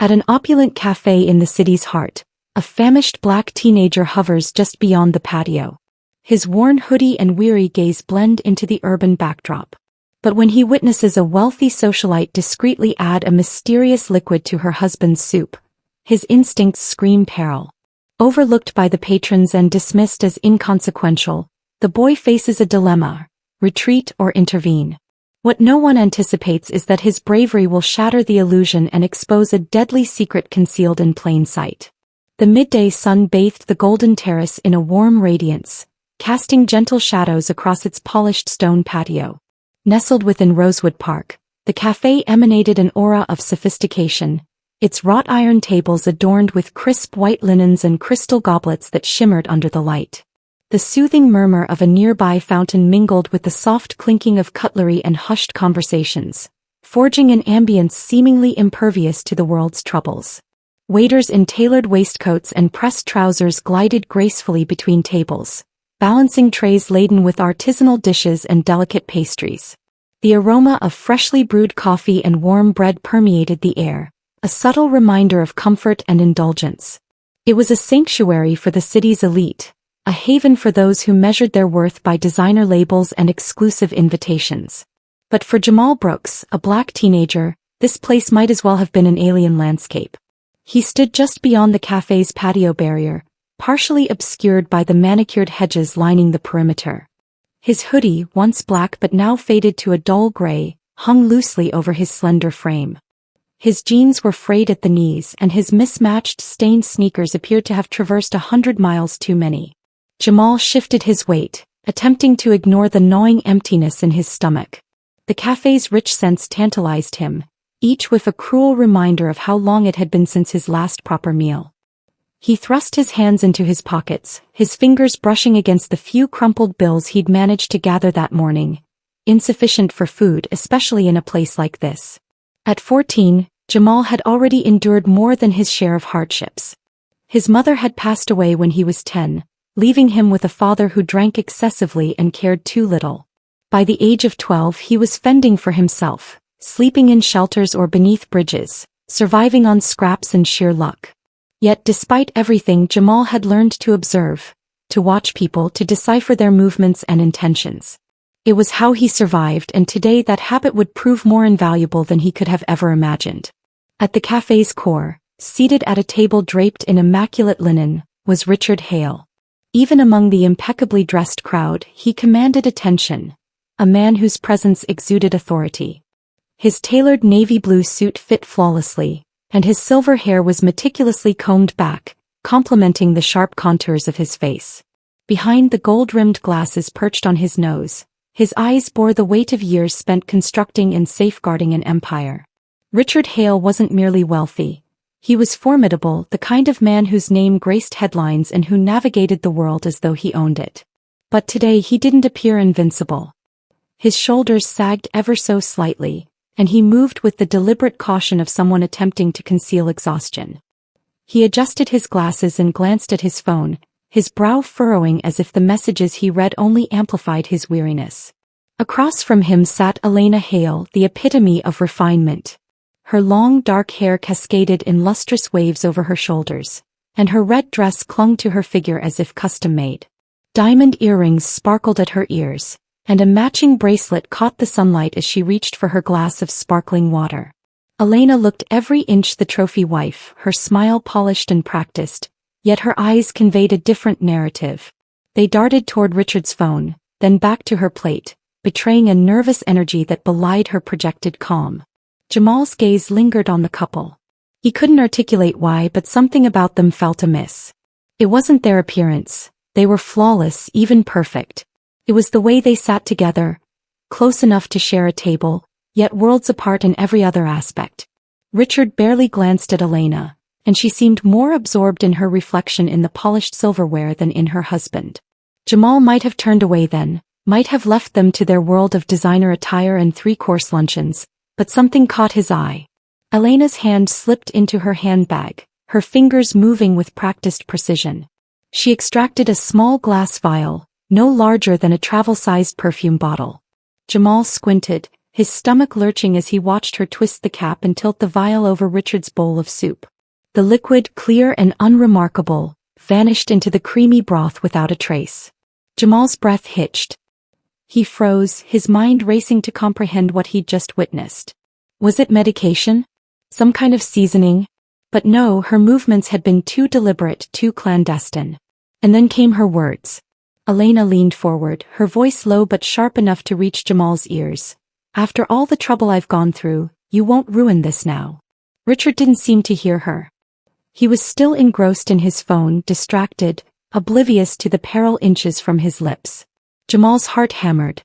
At an opulent cafe in the city's heart, a famished black teenager hovers just beyond the patio. His worn hoodie and weary gaze blend into the urban backdrop. But when he witnesses a wealthy socialite discreetly add a mysterious liquid to her husband's soup, his instincts scream peril. Overlooked by the patrons and dismissed as inconsequential, the boy faces a dilemma: retreat or intervene. What no one anticipates is that his bravery will shatter the illusion and expose a deadly secret concealed in plain sight. The midday sun bathed the golden terrace in a warm radiance, casting gentle shadows across its polished stone patio. Nestled within Rosewood Park, the cafe emanated an aura of sophistication, its wrought iron tables adorned with crisp white linens and crystal goblets that shimmered under the light. The soothing murmur of a nearby fountain mingled with the soft clinking of cutlery and hushed conversations, forging an ambience seemingly impervious to the world's troubles. Waiters in tailored waistcoats and pressed trousers glided gracefully between tables, balancing trays laden with artisanal dishes and delicate pastries. The aroma of freshly brewed coffee and warm bread permeated the air, a subtle reminder of comfort and indulgence. It was a sanctuary for the city's elite, a haven for those who measured their worth by designer labels and exclusive invitations. But for Jamal Brooks, a black teenager, this place might as well have been an alien landscape. He stood just beyond the cafe's patio barrier, partially obscured by the manicured hedges lining the perimeter. His hoodie, once black but now faded to a dull gray, hung loosely over his slender frame. His jeans were frayed at the knees and his mismatched stained sneakers appeared to have traversed 100 miles too many. Jamal shifted his weight, attempting to ignore the gnawing emptiness in his stomach. The cafe's rich scents tantalized him, each with a cruel reminder of how long it had been since his last proper meal. He thrust his hands into his pockets, his fingers brushing against the few crumpled bills he'd managed to gather that morning, insufficient for food, especially in a place like this. At 14, Jamal had already endured more than his share of hardships. His mother had passed away when he was 10, leaving him with a father who drank excessively and cared too little. By the age of 12 he was fending for himself, sleeping in shelters or beneath bridges, surviving on scraps and sheer luck. Yet despite everything, Jamal had learned to observe, to watch people, to decipher their movements and intentions. It was how he survived, and today that habit would prove more invaluable than he could have ever imagined. At the cafe's core, seated at a table draped in immaculate linen, was Richard Hale. Even among the impeccably dressed crowd, he commanded attention, a man whose presence exuded authority. His tailored navy blue suit fit flawlessly, and his silver hair was meticulously combed back, complementing the sharp contours of his face. Behind the gold-rimmed glasses perched on his nose, his eyes bore the weight of years spent constructing and safeguarding an empire. Richard Hale wasn't merely wealthy. He was formidable, the kind of man whose name graced headlines and who navigated the world as though he owned it. But today he didn't appear invincible. His shoulders sagged ever so slightly, and he moved with the deliberate caution of someone attempting to conceal exhaustion. He adjusted his glasses and glanced at his phone, his brow furrowing as if the messages he read only amplified his weariness. Across from him sat Elena Hale, the epitome of refinement. Her long dark hair cascaded in lustrous waves over her shoulders, and her red dress clung to her figure as if custom-made. Diamond earrings sparkled at her ears, and a matching bracelet caught the sunlight as she reached for her glass of sparkling water. Elena looked every inch the trophy wife, her smile polished and practiced, yet her eyes conveyed a different narrative. They darted toward Richard's phone, then back to her plate, betraying a nervous energy that belied her projected calm. Jamal's gaze lingered on the couple. He couldn't articulate why, but something about them felt amiss. It wasn't their appearance. They were flawless, even perfect. It was the way they sat together, close enough to share a table, yet worlds apart in every other aspect. Richard barely glanced at Elena, and she seemed more absorbed in her reflection in the polished silverware than in her husband. Jamal might have turned away then, might have left them to their world of designer attire and three-course luncheons, but something caught his eye. Elena's hand slipped into her handbag, her fingers moving with practiced precision. She extracted a small glass vial, no larger than a travel-sized perfume bottle. Jamal squinted, his stomach lurching as he watched her twist the cap and tilt the vial over Richard's bowl of soup. The liquid, clear and unremarkable, vanished into the creamy broth without a trace. Jamal's breath hitched. He froze, his mind racing to comprehend what he'd just witnessed. Was it medication? Some kind of seasoning? But no, her movements had been too deliberate, too clandestine. And then came her words. Elena leaned forward, her voice low but sharp enough to reach Jamal's ears. After all the trouble I've gone through, you won't ruin this now. Richard didn't seem to hear her. He was still engrossed in his phone, distracted, oblivious to the peril inches from his lips. Jamal's heart hammered.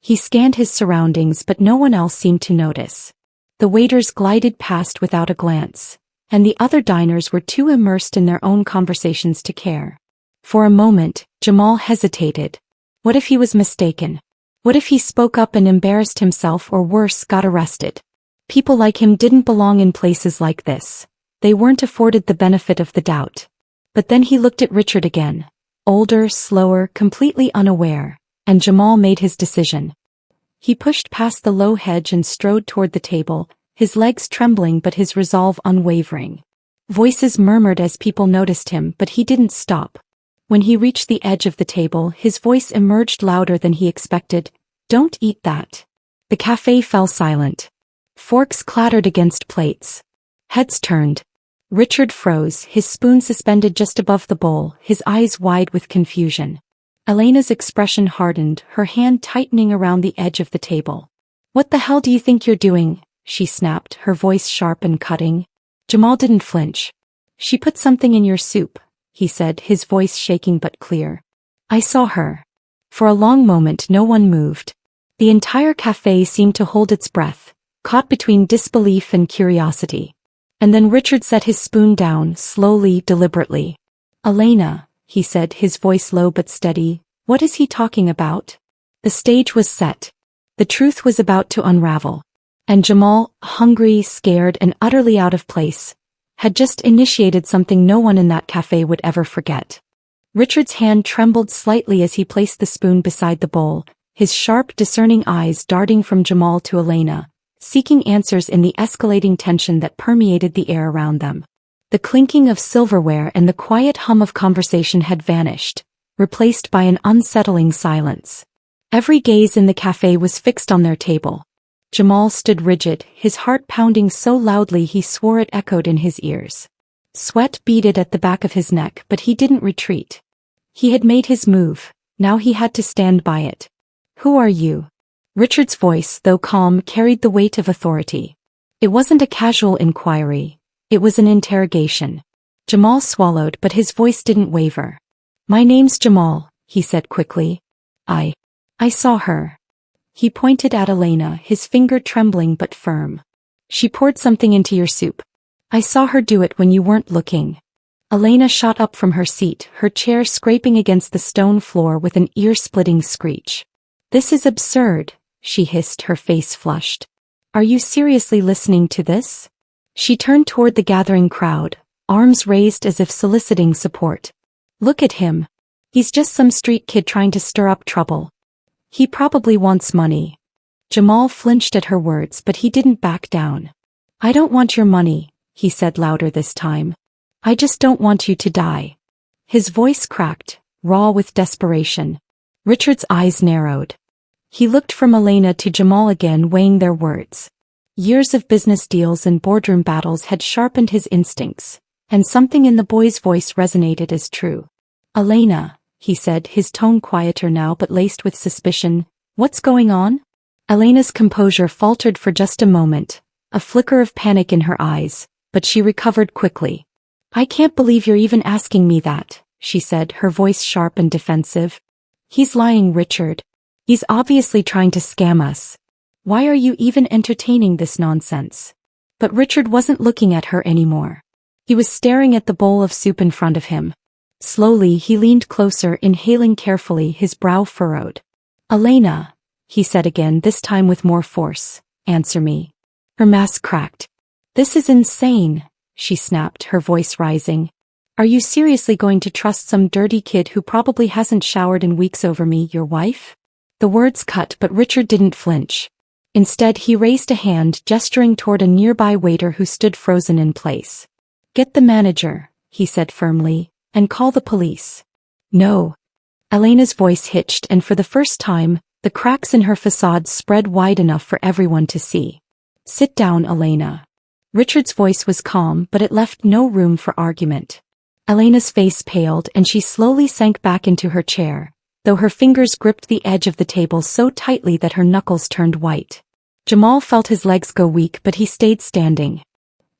He scanned his surroundings but no one else seemed to notice. The waiters glided past without a glance, and the other diners were too immersed in their own conversations to care. For a moment, Jamal hesitated. What if he was mistaken? What if he spoke up and embarrassed himself or worse, got arrested? People like him didn't belong in places like this. They weren't afforded the benefit of the doubt. But then he looked at Richard again. Older, slower, completely unaware, and Jamal made his decision. He pushed past the low hedge and strode toward the table, his legs trembling but his resolve unwavering. Voices murmured as people noticed him, but he didn't stop. When he reached the edge of the table, his voice emerged louder than he expected. Don't eat that. The cafe fell silent. Forks clattered against plates. Heads turned. Richard froze, his spoon suspended just above the bowl, his eyes wide with confusion. Elena's expression hardened, her hand tightening around the edge of the table. What the hell do you think you're doing? She snapped, her voice sharp and cutting. Jamal didn't flinch. She put something in your soup, he said, his voice shaking but clear. I saw her. For a long moment no one moved. The entire cafe seemed to hold its breath, caught between disbelief and curiosity. And then Richard set his spoon down, slowly, deliberately. Elena, he said, his voice low but steady, what is he talking about? The stage was set. The truth was about to unravel. And Jamal, hungry, scared, and utterly out of place, had just initiated something no one in that cafe would ever forget. Richard's hand trembled slightly as he placed the spoon beside the bowl, his sharp, discerning eyes darting from Jamal to Elena, seeking answers in the escalating tension that permeated the air around them. The clinking of silverware and the quiet hum of conversation had vanished, replaced by an unsettling silence. Every gaze in the cafe was fixed on their table. Jamal stood rigid, his heart pounding so loudly he swore it echoed in his ears. Sweat beaded at the back of his neck, but he didn't retreat. He had made his move, now he had to stand by it. Who are you? Richard's voice, though calm, carried the weight of authority. It wasn't a casual inquiry, it was an interrogation. Jamal swallowed, but his voice didn't waver. My name's Jamal, he said quickly. I saw her. He pointed at Elena, his finger trembling but firm. She poured something into your soup. I saw her do it when you weren't looking. Elena shot up from her seat, her chair scraping against the stone floor with an ear-splitting screech. This is absurd, she hissed, her face flushed. Are you seriously listening to this? She turned toward the gathering crowd, arms raised as if soliciting support. Look at him. He's just some street kid trying to stir up trouble. He probably wants money. Jamal flinched at her words, but he didn't back down. I don't want your money, he said louder this time. I just don't want you to die. His voice cracked, raw with desperation. Richard's eyes narrowed. He looked from Elena to Jamal again, weighing their words. Years of business deals and boardroom battles had sharpened his instincts, and something in the boy's voice resonated as true. Elena, he said, his tone quieter now but laced with suspicion, what's going on? Elena's composure faltered for just a moment, a flicker of panic in her eyes, but she recovered quickly. I can't believe you're even asking me that, she said, her voice sharp and defensive. He's lying, Richard. He's obviously trying to scam us. Why are you even entertaining this nonsense? But Richard wasn't looking at her anymore. He was staring at the bowl of soup in front of him. Slowly he leaned closer, inhaling carefully, his brow furrowed. Elena, he said again, this time with more force, answer me. Her mask cracked. This is insane, she snapped, her voice rising. Are you seriously going to trust some dirty kid who probably hasn't showered in weeks over me, your wife? The words cut, but Richard didn't flinch. Instead, he raised a hand, gesturing toward a nearby waiter who stood frozen in place. "Get the manager," he said firmly, "and call the police." "No." Elena's voice hitched, and for the first time, the cracks in her facade spread wide enough for everyone to see. "Sit down, Elena." Richard's voice was calm, but it left no room for argument. Elena's face paled and she slowly sank back into her chair, though her fingers gripped the edge of the table so tightly that her knuckles turned white. Jamal felt his legs go weak, but he stayed standing.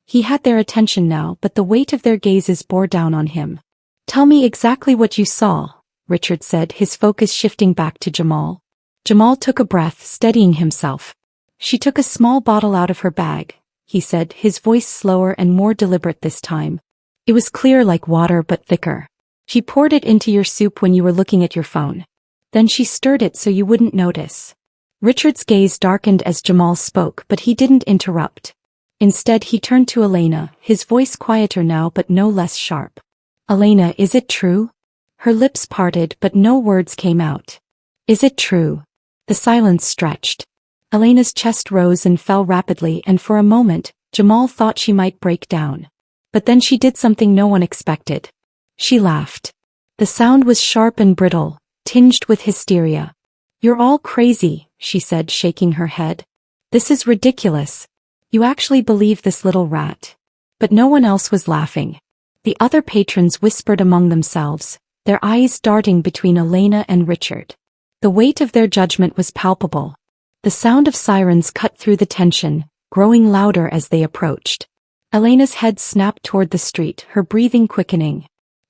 He had their attention now, but the weight of their gazes bore down on him. "Tell me exactly what you saw," Richard said, his focus shifting back to Jamal. Jamal took a breath, steadying himself. "She took a small bottle out of her bag," he said, his voice slower and more deliberate this time. "It was clear like water but thicker. She poured it into your soup when you were looking at your phone. Then she stirred it so you wouldn't notice." Richard's gaze darkened as Jamal spoke, but he didn't interrupt. Instead, he turned to Elena, his voice quieter now but no less sharp. "Elena, is it true?" Her lips parted, but no words came out. "Is it true?" The silence stretched. Elena's chest rose and fell rapidly, and for a moment, Jamal thought she might break down. But then she did something no one expected. She laughed. The sound was sharp and brittle, tinged with hysteria. "You're all crazy," she said, shaking her head. "This is ridiculous. You actually believe this little rat." But no one else was laughing. The other patrons whispered among themselves, their eyes darting between Elena and Richard. The weight of their judgment was palpable. The sound of sirens cut through the tension, growing louder as they approached. Elena's head snapped toward the street, her breathing quickening.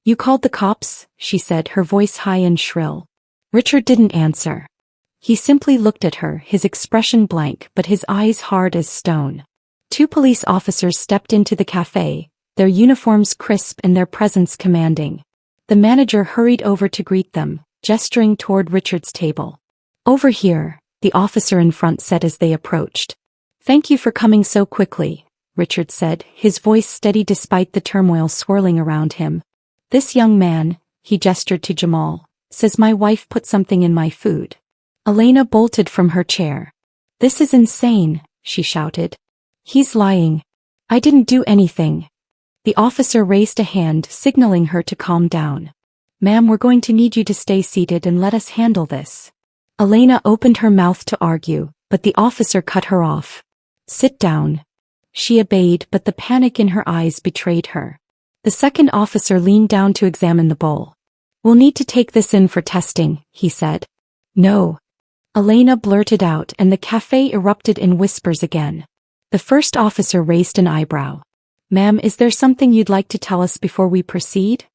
"You called the cops?" she said, her voice high and shrill. Richard didn't answer. He simply looked at her, his expression blank but his eyes hard as stone. 2 police officers stepped into the cafe, their uniforms crisp and their presence commanding. The manager hurried over to greet them, gesturing toward Richard's table. "Over here," the officer in front said as they approached. "Thank you for coming so quickly," Richard said, his voice steady despite the turmoil swirling around him. "This young man," he gestured to Jamal, "says my wife put something in my food." Elena bolted from her chair. "This is insane," she shouted. "He's lying. I didn't do anything." The officer raised a hand, signaling her to calm down. "Ma'am, we're going to need you to stay seated and let us handle this." Elena opened her mouth to argue, but the officer cut her off. "Sit down." She obeyed, but the panic in her eyes betrayed her. The second officer leaned down to examine the bowl. "We'll need to take this in for testing," he said. "No." Elena blurted out, and the cafe erupted in whispers again. The first officer raised an eyebrow. "Ma'am, is there something you'd like to tell us before we proceed?"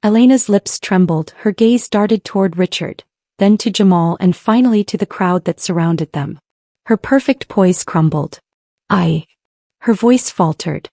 Elena's lips trembled, her gaze darted toward Richard, then to Jamal and finally to the crowd that surrounded them. Her perfect poise crumbled. Her voice faltered.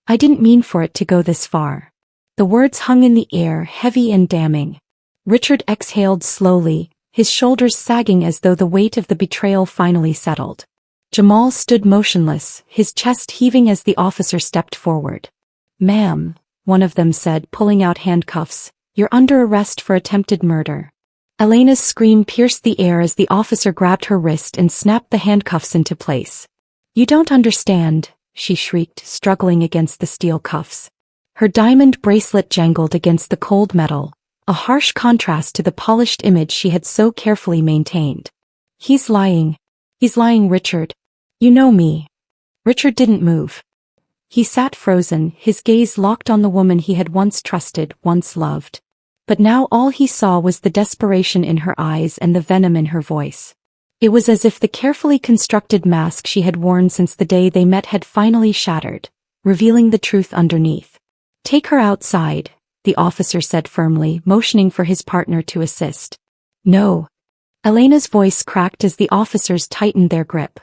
"I didn't mean for it to go this far." The words hung in the air, heavy and damning. Richard exhaled slowly, his shoulders sagging as though the weight of the betrayal finally settled. Jamal stood motionless, his chest heaving as the officer stepped forward. "Ma'am," one of them said, pulling out handcuffs, "you're under arrest for attempted murder." Elena's scream pierced the air as the officer grabbed her wrist and snapped the handcuffs into place. "You don't understand," she shrieked, struggling against the steel cuffs. Her diamond bracelet jangled against the cold metal, a harsh contrast to the polished image she had so carefully maintained. "He's lying. He's lying, Richard. You know me." Richard didn't move. He sat frozen, his gaze locked on the woman he had once trusted, once loved. But now all he saw was the desperation in her eyes and the venom in her voice. It was as if the carefully constructed mask she had worn since the day they met had finally shattered, revealing the truth underneath. "Take her outside," the officer said firmly, motioning for his partner to assist. "No." Elena's voice cracked as the officers tightened their grip.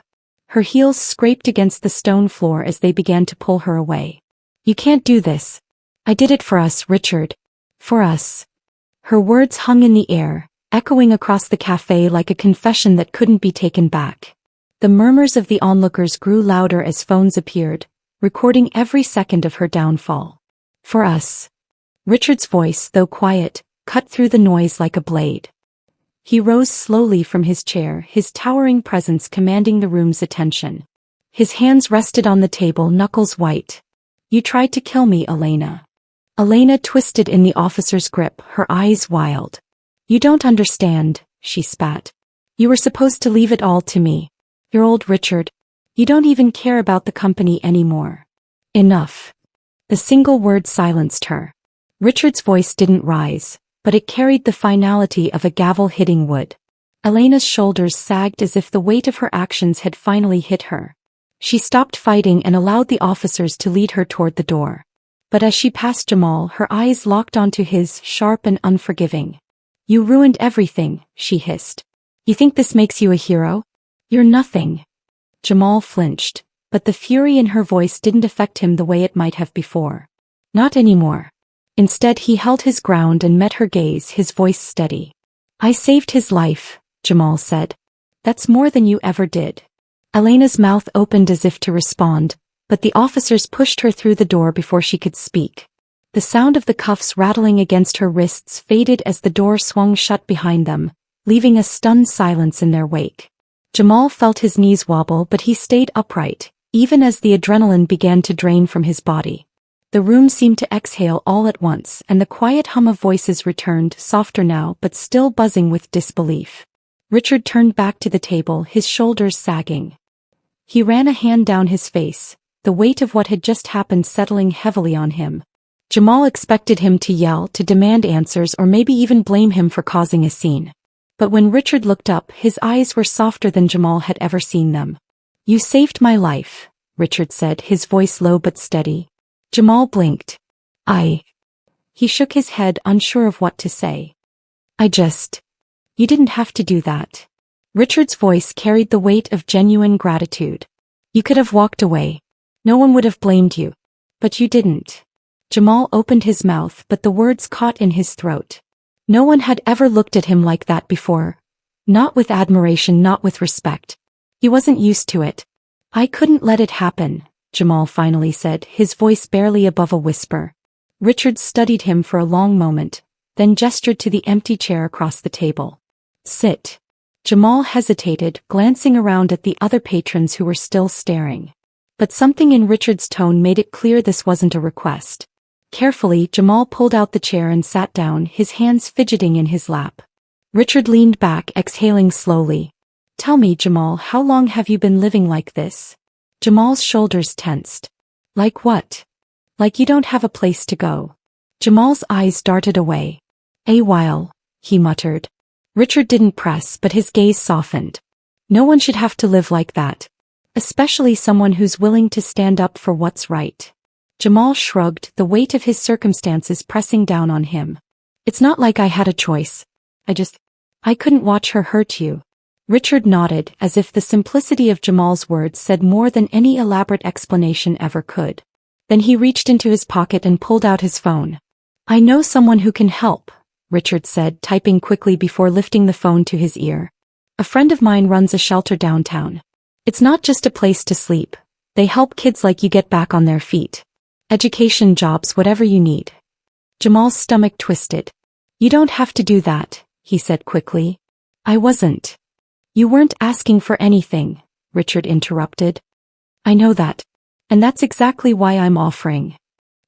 Her heels scraped against the stone floor as they began to pull her away. "You can't do this. I did it for us, Richard. For us." Her words hung in the air, echoing across the cafe like a confession that couldn't be taken back. The murmurs of the onlookers grew louder as phones appeared, recording every second of her downfall. "For us." Richard's voice, though quiet, cut through the noise like a blade. He rose slowly from his chair, his towering presence commanding the room's attention. His hands rested on the table, knuckles white. You tried to kill me, Elena. Elena twisted in the officer's grip, her eyes wild. You don't understand, she spat. You were supposed to leave it all to me. Your old Richard. You don't even care about the company anymore. Enough. The single word silenced her. Richard's voice didn't rise, but it carried the finality of a gavel hitting wood. Elena's shoulders sagged as if the weight of her actions had finally hit her. She stopped fighting and allowed the officers to lead her toward the door. But as she passed Jamal, her eyes locked onto his, sharp and unforgiving. You ruined everything, she hissed. You think this makes you a hero? You're nothing. Jamal flinched, but the fury in her voice didn't affect him the way it might have before. Not anymore. Instead, he held his ground and met her gaze, his voice steady. I saved his life, Jamal said. That's more than you ever did. Elena's mouth opened as if to respond, but the officers pushed her through the door before she could speak. The sound of the cuffs rattling against her wrists faded as the door swung shut behind them, leaving a stunned silence in their wake. Jamal felt his knees wobble, but he stayed upright, even as the adrenaline began to drain from his body. The room seemed to exhale all at once, and the quiet hum of voices returned, softer now but still buzzing with disbelief. Richard turned back to the table, his shoulders sagging. He ran a hand down his face, the weight of what had just happened settling heavily on him. Jamal expected him to yell, to demand answers, or maybe even blame him for causing a scene. But when Richard looked up, his eyes were softer than Jamal had ever seen them. You saved my life, Richard said, his voice low but steady. Jamal blinked. He shook his head, unsure of what to say. You didn't have to do that. Richard's voice carried the weight of genuine gratitude. You could have walked away. No one would have blamed you. But you didn't. Jamal opened his mouth, but the words caught in his throat. No one had ever looked at him like that before. Not with admiration, not with respect. He wasn't used to it. I couldn't let it happen, Jamal finally said, his voice barely above a whisper. Richard studied him for a long moment, then gestured to the empty chair across the table. Sit. Jamal hesitated, glancing around at the other patrons who were still staring. But something in Richard's tone made it clear this wasn't a request. Carefully, Jamal pulled out the chair and sat down, his hands fidgeting in his lap. Richard leaned back, exhaling slowly. Tell me, Jamal, how long have you been living like this? Jamal's shoulders tensed. Like what? Like you don't have a place to go. Jamal's eyes darted away. A while, he muttered. Richard didn't press, but his gaze softened. No one should have to live like that. Especially someone who's willing to stand up for what's right. Jamal shrugged, the weight of his circumstances pressing down on him. It's not like I had a choice. I couldn't watch her hurt you. Richard nodded, as if the simplicity of Jamal's words said more than any elaborate explanation ever could. Then he reached into his pocket and pulled out his phone. I know someone who can help, Richard said, typing quickly before lifting the phone to his ear. A friend of mine runs a shelter downtown. It's not just a place to sleep. They help kids like you get back on their feet. Education, jobs, whatever you need. Jamal's stomach twisted. You don't have to do that, he said quickly. I wasn't. You weren't asking for anything, Richard interrupted. I know that. And that's exactly why I'm offering.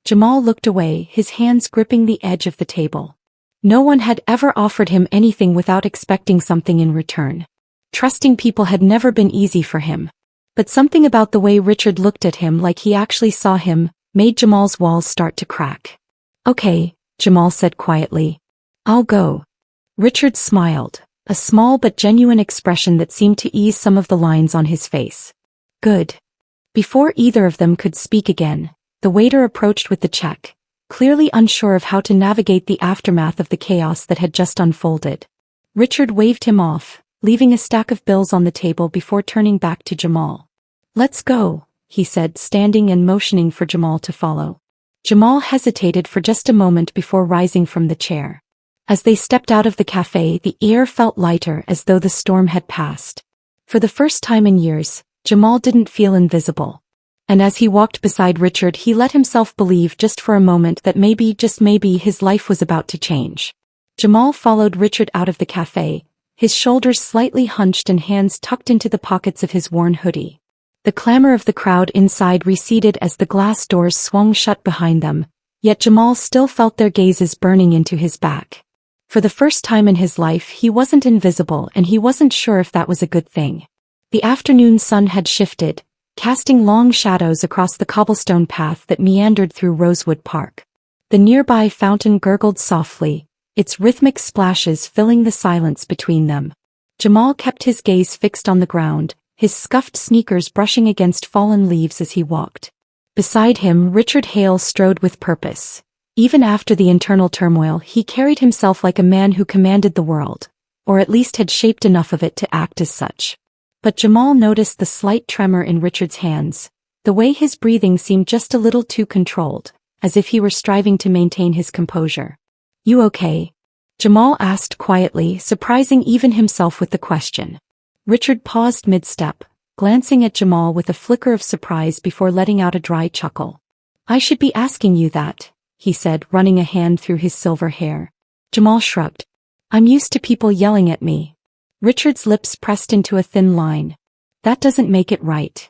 Jamal looked away, his hands gripping the edge of the table. No one had ever offered him anything without expecting something in return. Trusting people had never been easy for him. But something about the way Richard looked at him, like he actually saw him, made Jamal's walls start to crack. Okay, Jamal said quietly. I'll go. Richard smiled, a small but genuine expression that seemed to ease some of the lines on his face. Good. Before either of them could speak again, the waiter approached with the check, clearly unsure of how to navigate the aftermath of the chaos that had just unfolded. Richard waved him off, leaving a stack of bills on the table before turning back to Jamal. Let's go, he said, standing and motioning for Jamal to follow. Jamal hesitated for just a moment before rising from the chair. As they stepped out of the cafe, the air felt lighter, as though the storm had passed. For the first time in years, Jamal didn't feel invisible. And as he walked beside Richard, he let himself believe just for a moment that maybe, just maybe, his life was about to change. Jamal followed Richard out of the cafe, his shoulders slightly hunched and hands tucked into the pockets of his worn hoodie. The clamor of the crowd inside receded as the glass doors swung shut behind them, yet Jamal still felt their gazes burning into his back. For the first time in his life he wasn't invisible and he wasn't sure if that was a good thing. The afternoon sun had shifted, casting long shadows across the cobblestone path that meandered through Rosewood Park. The nearby fountain gurgled softly, its rhythmic splashes filling the silence between them. Jamal kept his gaze fixed on the ground, his scuffed sneakers brushing against fallen leaves as he walked. Beside him, Richard Hale strode with purpose. Even after the internal turmoil, he carried himself like a man who commanded the world, or at least had shaped enough of it to act as such. But Jamal noticed the slight tremor in Richard's hands, the way his breathing seemed just a little too controlled, as if he were striving to maintain his composure. "You okay?" Jamal asked quietly, surprising even himself with the question. Richard paused mid-step, glancing at Jamal with a flicker of surprise before letting out a dry chuckle. "I should be asking you that," he said, running a hand through his silver hair. Jamal shrugged. "I'm used to people yelling at me." Richard's lips pressed into a thin line. "That doesn't make it right."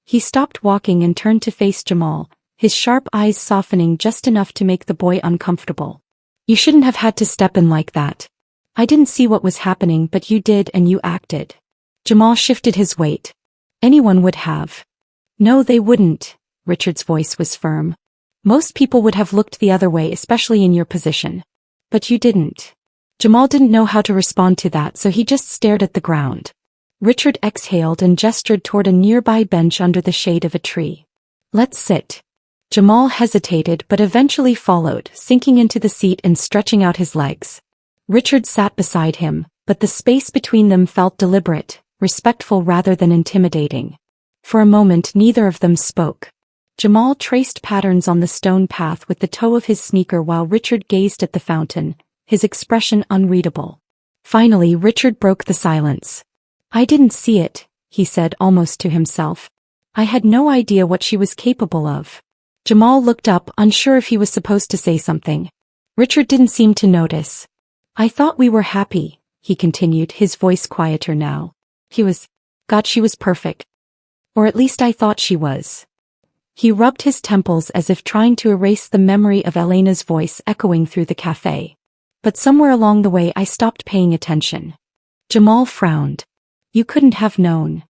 He stopped walking and turned to face Jamal, his sharp eyes softening just enough to make the boy uncomfortable. "You shouldn't have had to step in like that. I didn't see what was happening, but you did and you acted." Jamal shifted his weight. "Anyone would have." "No, they wouldn't." Richard's voice was firm. "Most people would have looked the other way, especially in your position. But you didn't." Jamal didn't know how to respond to that, so he just stared at the ground. Richard exhaled and gestured toward a nearby bench under the shade of a tree. "Let's sit." Jamal hesitated but eventually followed, sinking into the seat and stretching out his legs. Richard sat beside him, but the space between them felt deliberate, respectful rather than intimidating. For a moment neither of them spoke. Jamal traced patterns on the stone path with the toe of his sneaker while Richard gazed at the fountain, his expression unreadable. Finally Richard broke the silence. "I didn't see it," he said almost to himself. "I had no idea what she was capable of." Jamal looked up, unsure if he was supposed to say something. Richard didn't seem to notice. "I thought we were happy," he continued, his voice quieter now. God, she was perfect. Or at least I thought she was." He rubbed his temples as if trying to erase the memory of Elena's voice echoing through the cafe. "But somewhere along the way I stopped paying attention." Jamal frowned. "You couldn't have known."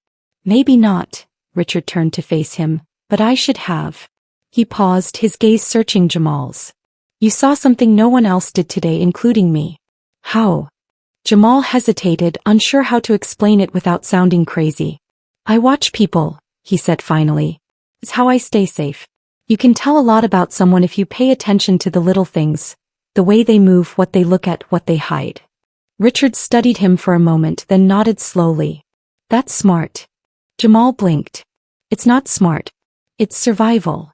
"Maybe not," Richard turned to face him, "but I should have." He paused, his gaze searching Jamal's. "You saw something no one else did today, including me." "How?" Jamal hesitated, unsure how to explain it without sounding crazy. "I watch people," he said finally. "It's how I stay safe. You can tell a lot about someone if you pay attention to the little things, the way they move, what they look at, what they hide." Richard studied him for a moment, then nodded slowly. "That's smart." Jamal blinked. "It's not smart. It's survival."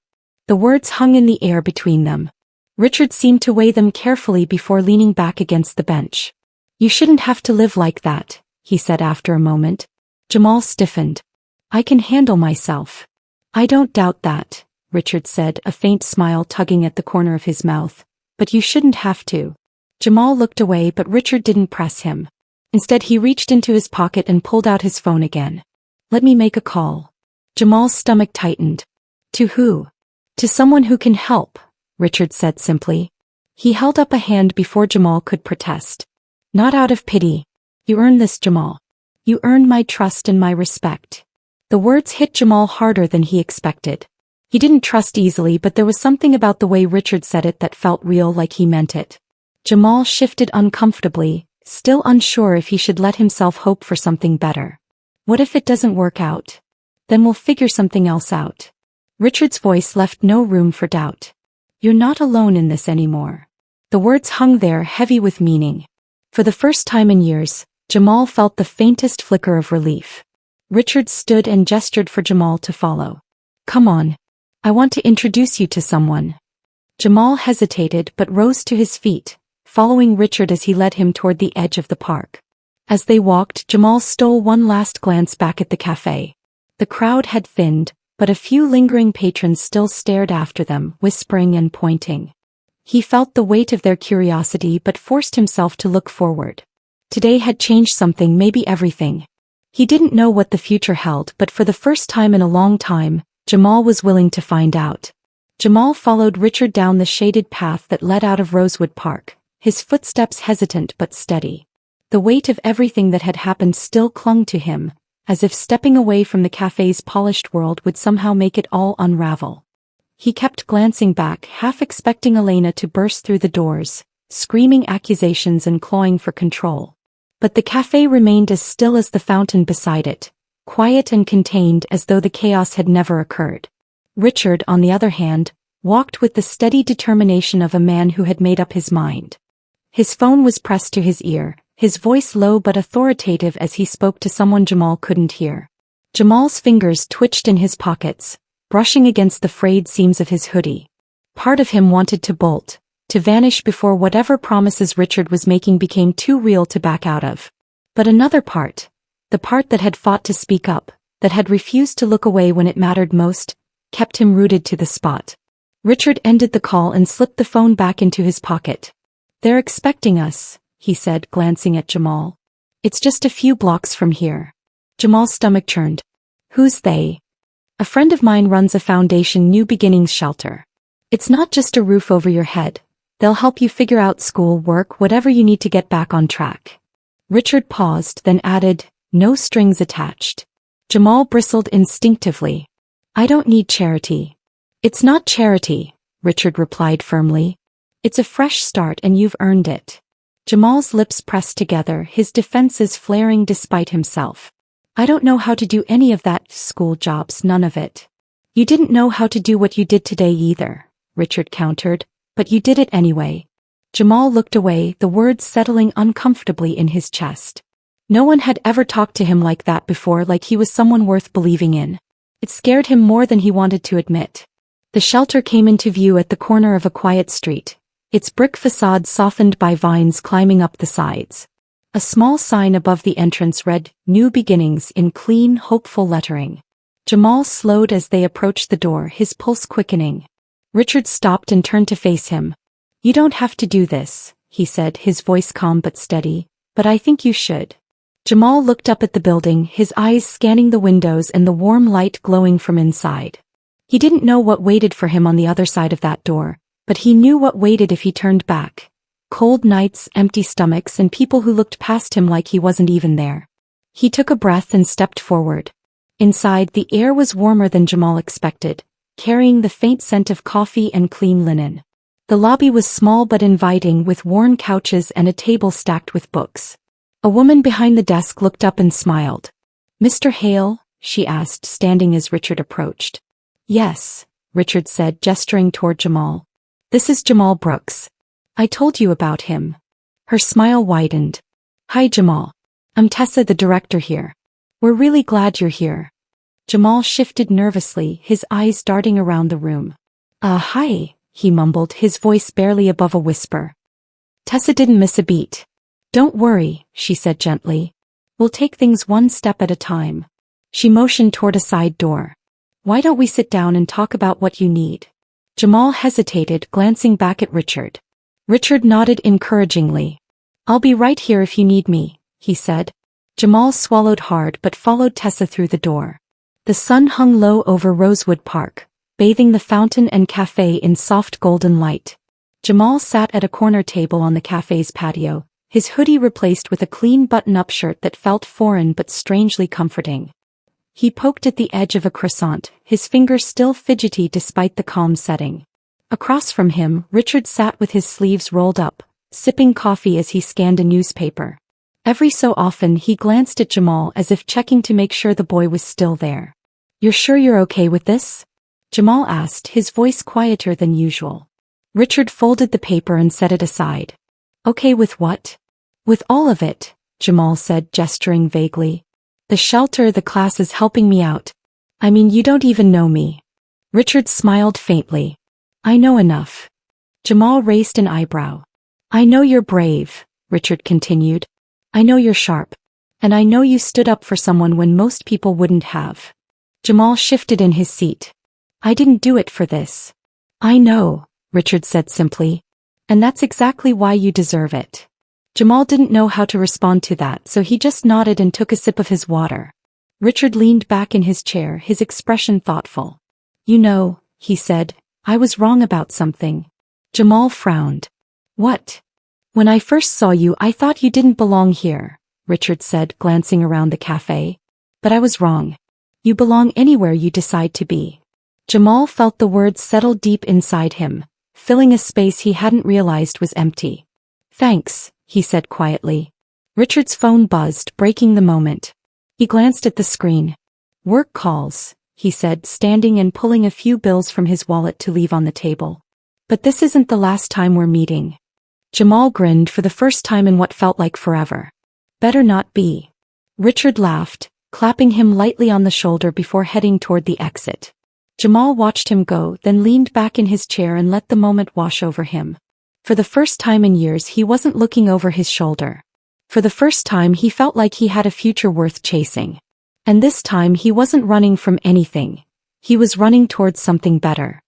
The words hung in the air between them. Richard seemed to weigh them carefully before leaning back against the bench. "You shouldn't have to live like that," he said after a moment. Jamal stiffened. "I can handle myself." "I don't doubt that," Richard said, a faint smile tugging at the corner of his mouth. "But you shouldn't have to." Jamal looked away, but Richard didn't press him. Instead he reached into his pocket and pulled out his phone again. "Let me make a call." Jamal's stomach tightened. "To who?" "To someone who can help," Richard said simply. He held up a hand before Jamal could protest. "Not out of pity. You earned this, Jamal. You earned my trust and my respect." The words hit Jamal harder than he expected. He didn't trust easily, but there was something about the way Richard said it that felt real, like he meant it. Jamal shifted uncomfortably, still unsure if he should let himself hope for something better. "What if it doesn't work out? Then we'll figure something else out." Richard's voice left no room for doubt. "You're not alone in this anymore." The words hung there, heavy with meaning. For the first time in years, Jamal felt the faintest flicker of relief. Richard stood and gestured for Jamal to follow. "Come on. I want to introduce you to someone." Jamal hesitated but rose to his feet, following Richard as he led him toward the edge of the park. As they walked, Jamal stole one last glance back at the cafe. The crowd had thinned, but a few lingering patrons still stared after them, whispering and pointing. He felt the weight of their curiosity but forced himself to look forward. Today had changed something, maybe everything. He didn't know what the future held, but for the first time in a long time, Jamal was willing to find out. Jamal followed Richard down the shaded path that led out of Rosewood Park, his footsteps hesitant but steady. The weight of everything that had happened still clung to him, as if stepping away from the cafe's polished world would somehow make it all unravel. He kept glancing back, half expecting Elena to burst through the doors, screaming accusations and clawing for control. But the cafe remained as still as the fountain beside it, quiet and contained as though the chaos had never occurred. Richard, on the other hand, walked with the steady determination of a man who had made up his mind. His phone was pressed to his ear, his voice low but authoritative as he spoke to someone Jamal couldn't hear. Jamal's fingers twitched in his pockets, brushing against the frayed seams of his hoodie. Part of him wanted to bolt, to vanish before whatever promises Richard was making became too real to back out of. But another part, the part that had fought to speak up, that had refused to look away when it mattered most, kept him rooted to the spot. Richard ended the call and slipped the phone back into his pocket. "They're expecting us," he said, glancing at Jamal. "It's just a few blocks from here." Jamal's stomach churned. "Who's they?" "A friend of mine runs a foundation New Beginnings shelter. It's not just a roof over your head. They'll help you figure out school, work, whatever you need to get back on track." Richard paused, then added, "No strings attached." Jamal bristled instinctively. "I don't need charity." "It's not charity," Richard replied firmly. "It's a fresh start and you've earned it." Jamal's lips pressed together, his defenses flaring despite himself. "I don't know how to do any of that, school jobs, none of it." "You didn't know how to do what you did today either," Richard countered, "but you did it anyway." Jamal looked away, the words settling uncomfortably in his chest. No one had ever talked to him like that before, like he was someone worth believing in. It scared him more than he wanted to admit. The shelter came into view at the corner of a quiet street, its brick facade softened by vines climbing up the sides. A small sign above the entrance read, "New Beginnings," in clean, hopeful lettering. Jamal slowed as they approached the door, his pulse quickening. Richard stopped and turned to face him. "You don't have to do this," he said, his voice calm but steady, "but I think you should." Jamal looked up at the building, his eyes scanning the windows and the warm light glowing from inside. He didn't know what waited for him on the other side of that door, but he knew what waited if he turned back. Cold nights, empty stomachs, and people who looked past him like he wasn't even there. He took a breath and stepped forward. Inside, the air was warmer than Jamal expected, carrying the faint scent of coffee and clean linen. The lobby was small but inviting, with worn couches and a table stacked with books. A woman behind the desk looked up and smiled. "Mr. Hale?" she asked, standing as Richard approached. "Yes," Richard said, gesturing toward Jamal. "This is Jamal Brooks. I told you about him." Her smile widened. "Hi, Jamal. I'm Tessa, the director here. We're really glad you're here." Jamal shifted nervously, his eyes darting around the room. Hi," he mumbled, his voice barely above a whisper. Tessa didn't miss a beat. "Don't worry," she said gently. "We'll take things one step at a time." She motioned toward a side door. "Why don't we sit down and talk about what you need?" Jamal hesitated, glancing back at Richard. Richard nodded encouragingly. "I'll be right here if you need me," he said. Jamal swallowed hard but followed Tessa through the door. The sun hung low over Rosewood Park, bathing the fountain and cafe in soft golden light. Jamal sat at a corner table on the cafe's patio, his hoodie replaced with a clean button-up shirt that felt foreign but strangely comforting. He poked at the edge of a croissant, his fingers still fidgety despite the calm setting. Across from him, Richard sat with his sleeves rolled up, sipping coffee as he scanned a newspaper. Every so often he glanced at Jamal as if checking to make sure the boy was still there. "You're sure you're okay with this?" Jamal asked, his voice quieter than usual. Richard folded the paper and set it aside. "Okay with what?" "With all of it," Jamal said, gesturing vaguely. "The shelter, the classes, helping me out. I mean, you don't even know me." Richard smiled faintly. "I know enough." Jamal raised an eyebrow. "I know you're brave," Richard continued. "I know you're sharp. And I know you stood up for someone when most people wouldn't have." Jamal shifted in his seat. "I didn't do it for this." "I know," Richard said simply. "And that's exactly why you deserve it." Jamal didn't know how to respond to that, so he just nodded and took a sip of his water. Richard leaned back in his chair, his expression thoughtful. You know, he said, I was wrong about something. Jamal frowned. What? When I first saw you, I thought you didn't belong here, Richard said, glancing around the cafe. But I was wrong. You belong anywhere you decide to be. Jamal felt the words settle deep inside him, filling a space he hadn't realized was empty. Thanks, he said quietly. Richard's phone buzzed, breaking the moment. He glanced at the screen. Work calls, he said, standing and pulling a few bills from his wallet to leave on the table. But this isn't the last time we're meeting. Jamal grinned for the first time in what felt like forever. Better not be. Richard laughed, clapping him lightly on the shoulder before heading toward the exit. Jamal watched him go, then leaned back in his chair and let the moment wash over him. For the first time in years, he wasn't looking over his shoulder. For the first time, he felt like he had a future worth chasing. And this time he wasn't running from anything. He was running towards something better.